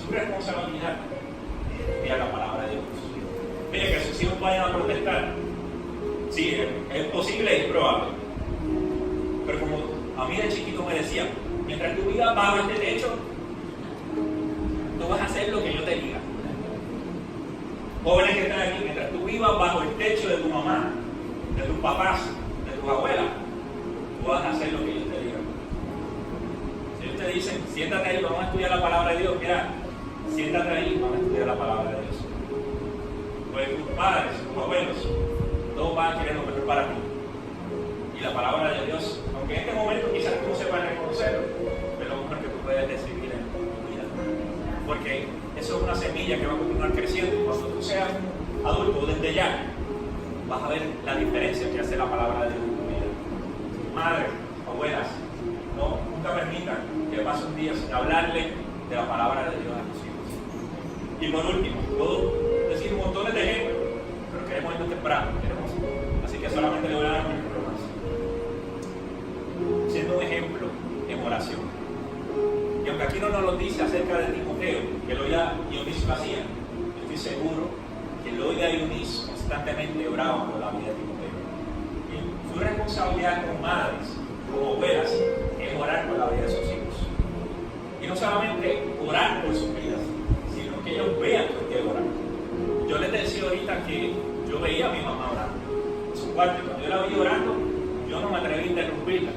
su responsabilidad, es estudiar la palabra de Dios. Mire, que sus hijos vayan a protestar. Sí, es posible y es probable. Pero como a mí de chiquito me decían, mientras tú vivas bajo este techo, tú vas a hacer lo que yo te diga. Jóvenes que están aquí, mientras tú vivas bajo el techo de tu mamá, de tus papás, de tus abuelas, tú vas a hacer lo que ellos te digan. Si ellos te dicen, siéntate ahí, vamos a estudiar la palabra de Dios, mira, siéntate ahí, vamos a estudiar la palabra de Dios. Pues tus padres, tus abuelos, todos van a querer lo mejor para ti. Y la palabra de Dios, aunque en este momento quizás tú no sepas reconocerlo, es lo mejor que tú puedes recibir en tu vida. Porque eso es una semilla que va a continuar creciendo. Y cuando tú seas un adulto, desde ya, vas a ver la diferencia que hace la palabra de Dios en tu vida. Madres, abuelas, nunca permitan que pase un día sin hablarle de la palabra de Dios a tus hijos. Y por último, puedo decir montones de ejemplos, pero queremos irnos temprano, así que solamente le voy a dar un ejemplo más. Siendo un ejemplo en oración. Y aunque aquí no nos lo dice acerca de Timoteo, que Loida y Eunice lo hacían, yo estoy seguro que Loida y Eunice constantemente oraban por la vida de Timoteo. Y su responsabilidad como madres, como abuelas, es orar por la vida de sus hijos. Y no solamente orar por sus vidas, sino que ellos vean por qué orar. Yo les decía ahorita que yo veía a mi mamá orando en su cuarto, y cuando yo la vi orando, yo no me atreví a interrumpirla.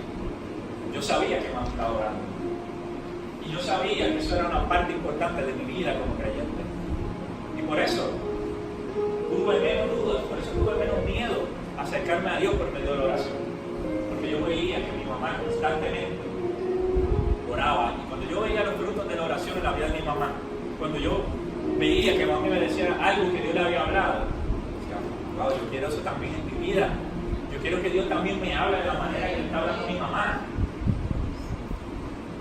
Yo sabía que mamá estaba orando. Y yo sabía que eso era una parte importante de mi vida como creyente. Y por eso tuve menos dudas, por eso tuve menos miedo a acercarme a Dios por medio de la oración. Porque yo veía que mi mamá constantemente oraba. Y cuando yo veía los frutos de la oración en la vida de mi mamá, cuando yo veía que mami me decía algo que Dios le había hablado, decía, wow, yo quiero eso también en mi vida. Yo quiero que Dios también me hable de la manera que está hablando mi mamá.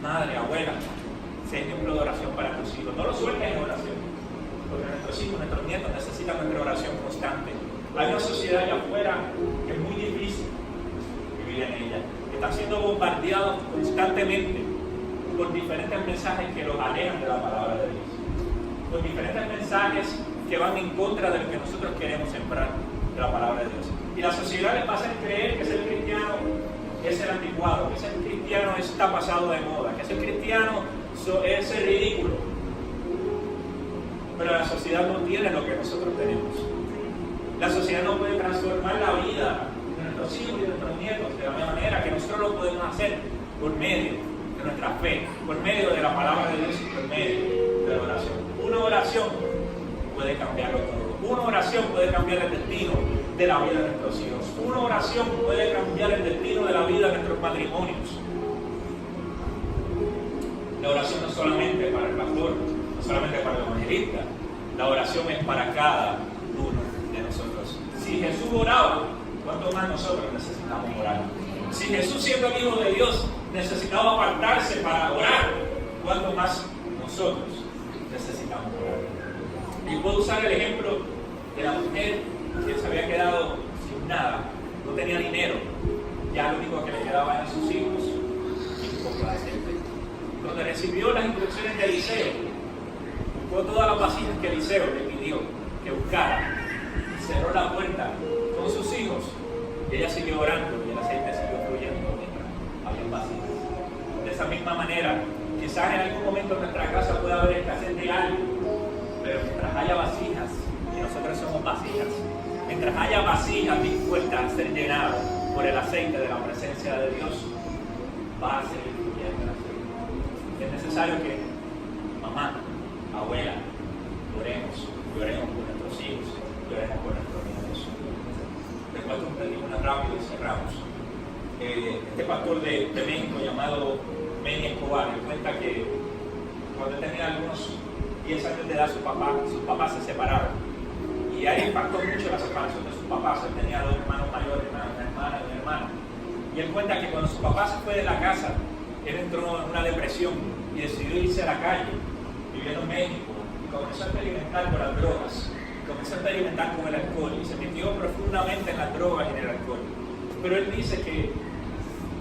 Madre, abuela, sé ejemplo de oración para tus hijos. No lo sueltes en oración, porque nuestros hijos, nuestros nietos necesitan nuestra oración constante. Hay una sociedad allá afuera que es muy difícil vivir en ella. Están siendo bombardeados constantemente por diferentes mensajes que los alejan de la palabra de Dios. Por diferentes mensajes que van en contra de lo que nosotros queremos sembrar de la palabra de Dios. Y la sociedad les va a hacer creer que ser cristiano es el anticuado, que ser cristiano está pasado de moda, que ser cristiano es el ridículo. Pero la sociedad no tiene lo que nosotros tenemos. La sociedad no puede transformar la vida de nuestros hijos y de nuestros nietos de la misma manera que nosotros lo podemos hacer por medio de nuestra fe, por medio de la palabra de Dios y por medio de la oración. Una oración puede cambiarlo todo. Una oración puede cambiar el destino de la vida de nuestros hijos. Una oración puede cambiar el destino de la vida de nuestros matrimonios. La oración no es solamente para el pastor, no solamente para el evangelista. La oración es para cada uno de nosotros. Si Jesús oraba, ¿cuánto más nosotros necesitamos orar? Si Jesús, siendo el Hijo de Dios, necesitaba apartarse para orar, ¿cuánto más nosotros necesitamos orar? Y puedo usar el ejemplo de la mujer que se había quedado sin nada, no tenía dinero, ya lo único que le quedaba eran sus hijos y un poco de aceite. Cuando recibió las instrucciones de Eliseo, buscó todas las vasijas que Eliseo le pidió que buscara, cerró la puerta con sus hijos y ella siguió orando y el aceite siguió fluyendo mientras había vasijas. De esa misma manera, quizás en algún momento en nuestra casa pueda haber escasez de algo, pero mientras haya vasijas, y nosotros somos vasijas, mientras haya vasijas dispuestas a ser llenadas por el aceite de la presencia de Dios, va a seguir fluyendo el aceite. Es necesario que mamá, abuela, oremos por nuestros hijos, oremos por nuestros niños. Les cuento un testimonio rápido y cerramos. Este pastor de México llamado Manny Escobar me cuenta que cuando él tenía algunos 10 años de edad, sus papás se separaron. Y ahí impactó mucho la separación de sus papás. Él tenía 2 hermanos mayores, una hermana y un hermano. Y él cuenta que cuando su papá se fue de la casa, él entró en una depresión y decidió irse a la calle, viviendo en México, y comenzó a experimentar con las drogas, comenzó a experimentar con el alcohol, y se metió profundamente en las drogas y en el alcohol. Pero él dice que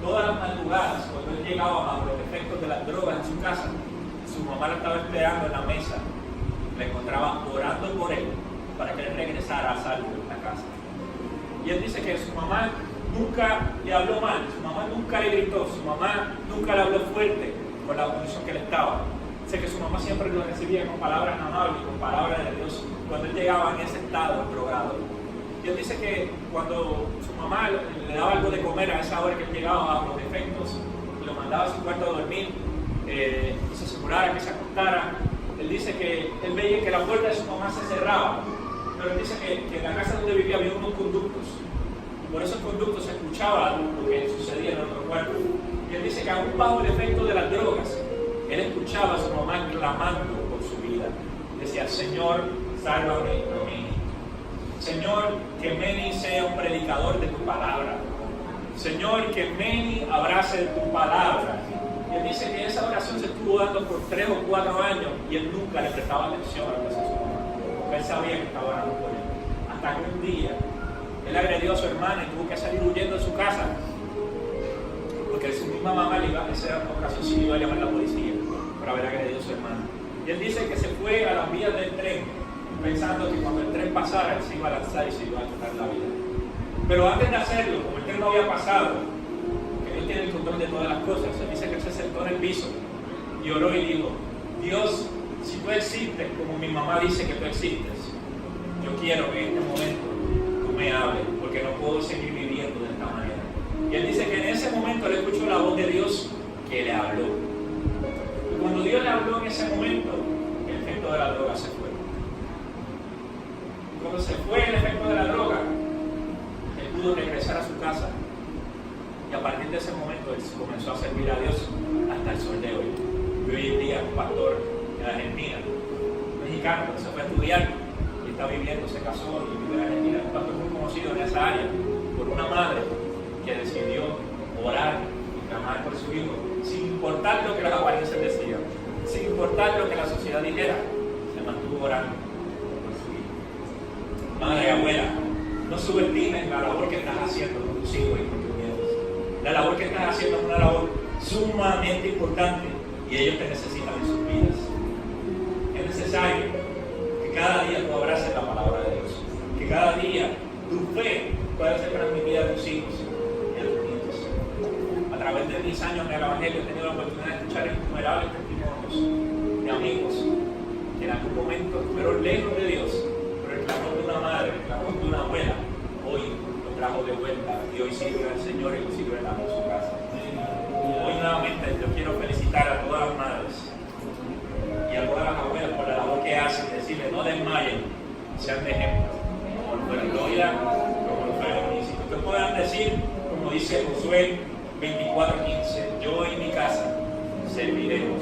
todas las madrugadas, cuando él llegaba bajo los efectos de las drogas en su casa, su mamá lo estaba esperando en la mesa, le encontraba orando por él, para que él regresara a salvo en la casa. Y él dice que su mamá nunca le habló mal, su mamá nunca le gritó, su mamá nunca le habló fuerte por la condición que él estaba. Dice que su mamá siempre lo recibía con palabras amables, con palabras de Dios, cuando él llegaba en ese estado drogado. Y él dice que cuando su mamá le daba algo de comer a esa hora que él llegaba bajo los defectos, y lo mandaba a su cuarto a dormir, y se asegurara que se acostara, él dice que él veía que la puerta de su mamá se cerraba Pero él dice que en la casa donde vivía había unos conductos. Y por esos conductos se escuchaba lo que sucedía en otro cuerpo. Y él dice que aún bajo el efecto de las drogas, él escuchaba a su mamá clamando por su vida. Decía, Señor, sálvame a mí. Señor, que Meni sea un predicador de tu palabra. Señor, que Meni abrace tu palabra. Y él dice que esa oración se estuvo dando por 3 o 4 años y él nunca le prestaba atención a lo que hacía su mamá, porque él sabía que estaba orando por él. Hasta que un día él agredió a su hermana y tuvo que salir huyendo de su casa, porque su misma mamá le iba a hacer ocasión si iba a llamar a la policía por haber agredido a su hermana. Y él dice que se fue a las vías del tren, pensando que cuando el tren pasara él se iba a lanzar y se iba a quitar la vida. Pero antes de hacerlo, como el tren no había pasado, que Dios tiene el control de todas las cosas, se dice que él se sentó en el piso y oró y dijo, Dios, si tú existes como mi mamá dice que tú existes, yo quiero que en este momento tú me hables, porque no puedo seguir viviendo de esta manera. Y él dice que en ese momento él escuchó la voz de Dios que le habló. Y cuando Dios le habló en ese momento, el efecto de la droga se fue. Y cuando se fue el efecto de la droga, él pudo regresar a su casa. Y a partir de ese momento él comenzó a servir a Dios hasta el sol de hoy. Y hoy en día es un pastor en Argentina, mexicano, que se fue a estudiar y está viviendo, se casó y vive en Argentina. Es un pastor muy conocido en esa área por una madre que decidió orar y clamar por su hijo, sin importar lo que las apariencias decían, sin importar lo que la sociedad dijera, se mantuvo orando por su hijo. Madre y abuela, no subestimes la labor que estás haciendo con tus hijos y con tus nietos. La labor que estás haciendo es una labor sumamente importante y ellos te necesitan en sus vidas. Es necesario que cada día tú abraces la palabra de Dios, que cada día tu fe pueda ser transmitida a tus hijos y a tus nietos. A través de mis años en el Evangelio he tenido la oportunidad de escuchar innumerables testimonios de amigos que en algún momento estuvieron lejos de Dios, pero el clamor de una madre, el clamor de una abuela, hoy lo trajo de vuelta y hoy sirve al Señor y lo sirve en su casa. Hoy nuevamente yo quiero felicitar a todas las madres y a todas las abuelas por la labor que hacen, decirles no desmayen, sean de ejemplo, como lo fue Gloria, como lo fue el municipio. Que puedan decir, como dice Josué 24:15, yo y mi casa serviremos